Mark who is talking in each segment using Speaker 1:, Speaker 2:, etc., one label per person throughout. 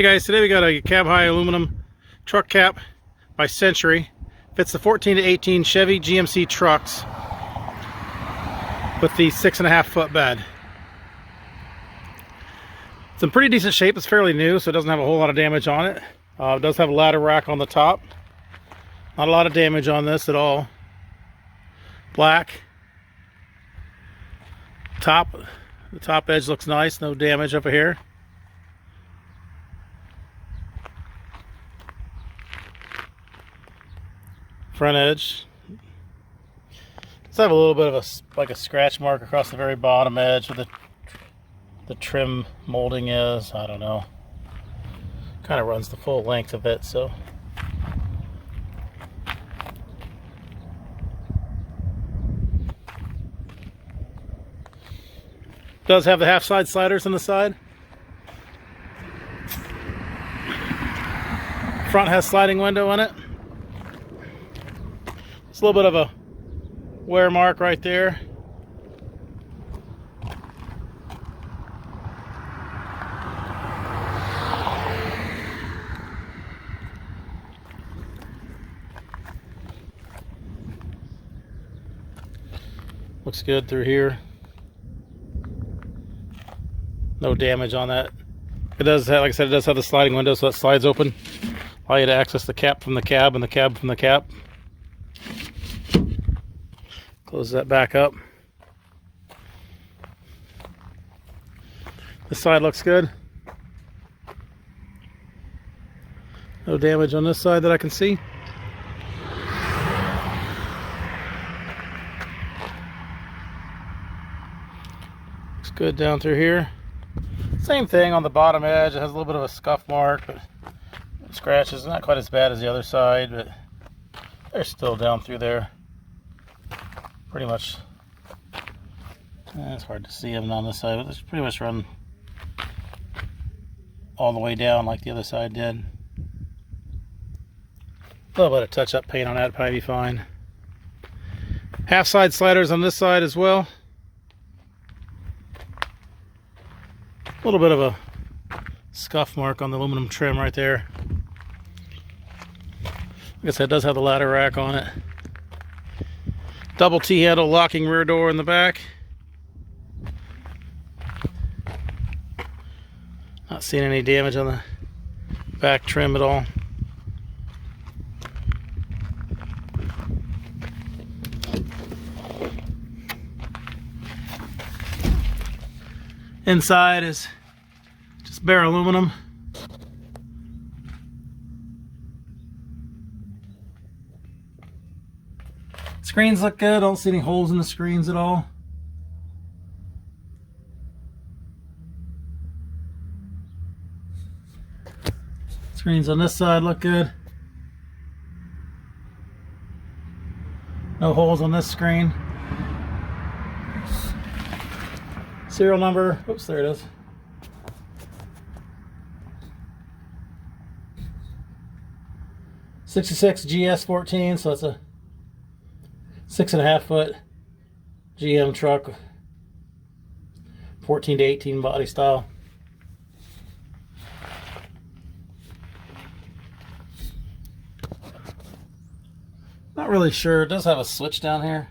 Speaker 1: Hey guys, today we got a cab high aluminum truck cap by Century. Fits the 14 to 18 Chevy GMC trucks with the 6.5 foot bed. It's in pretty decent shape. It's fairly new, so it doesn't have a whole lot of damage on it. It does have a ladder rack on the top. Not a lot of damage on this at all. Black. The top edge looks nice, no damage over here. Front edge does have a little bit of a scratch mark across the very bottom edge where the trim molding is. I don't know. Kind of runs the full length of it, so. Does have the half side sliders on the side. Front has sliding window in it. It's a little bit of a wear mark right there. Looks good through here. No damage on that. It does have, like I said, it does have the sliding window, so that slides open. Allow you to access the cap from the cab and the cab from the cap. Close that back up. This side looks good. No damage on this side that I can see. Looks good down through here. Same thing on the bottom edge. It has a little bit of a scuff mark, but scratches. Not quite as bad as the other side, but they're still down through there. Pretty much. It's hard to see them on this side, but it's pretty much run all the way down like the other side did. A little bit of touch-up paint on that would probably be fine. Half side sliders on this side as well. A little bit of a scuff mark on the aluminum trim right there. Like I said, it does have the ladder rack on it. Double T-handle locking rear door in the back. Not seeing any damage on the back trim at all. Inside is just bare aluminum. Screens look good. I don't see any holes in the screens at all. Screens on this side look good. No holes on this screen. Serial number, oops, there it is. '66 GS14, so it's a 6.5 foot GM truck, 14 to 18 body style. Not really sure. It does have a switch down here.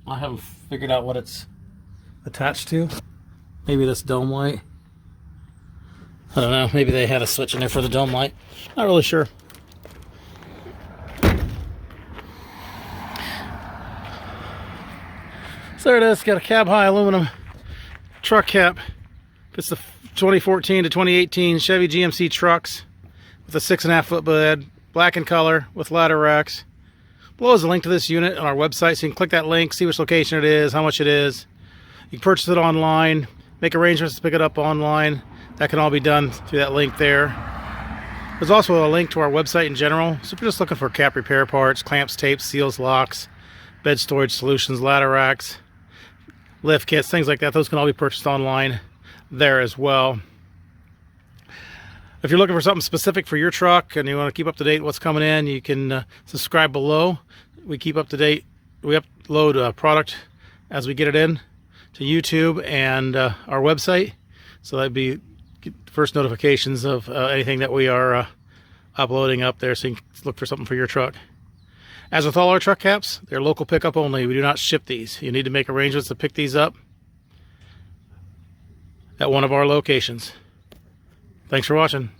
Speaker 1: I haven't figured out what it's attached to. Maybe this dome light. I don't know. Maybe they had a switch in there for the dome light. Not really sure. So there it is. Got a cab high aluminum truck cap. It's the 2014 to 2018 Chevy GMC trucks with a 6.5 foot bed, black in color with ladder racks. Below is a link to this unit on our website, so you can click that link, see which location it is, how much it is. You can purchase it online, make arrangements to pick it up online. That can all be done through that link there. There's also a link to our website in general, so if you're just looking for cap repair parts, clamps, tapes, seals, locks, bed storage solutions, ladder racks, lift kits, things like that, those can all be purchased online there as well. If you're looking for something specific for your truck and you want to keep up to date what's coming in, you can subscribe below. We keep up to date. We upload a product as we get it in to YouTube and our website. So that'd be first notifications of anything that we are uploading up there, so you can look for something for your truck. As with all our truck caps, they're local pickup only. We do not ship these. You need to make arrangements to pick these up at one of our locations. Thanks for watching.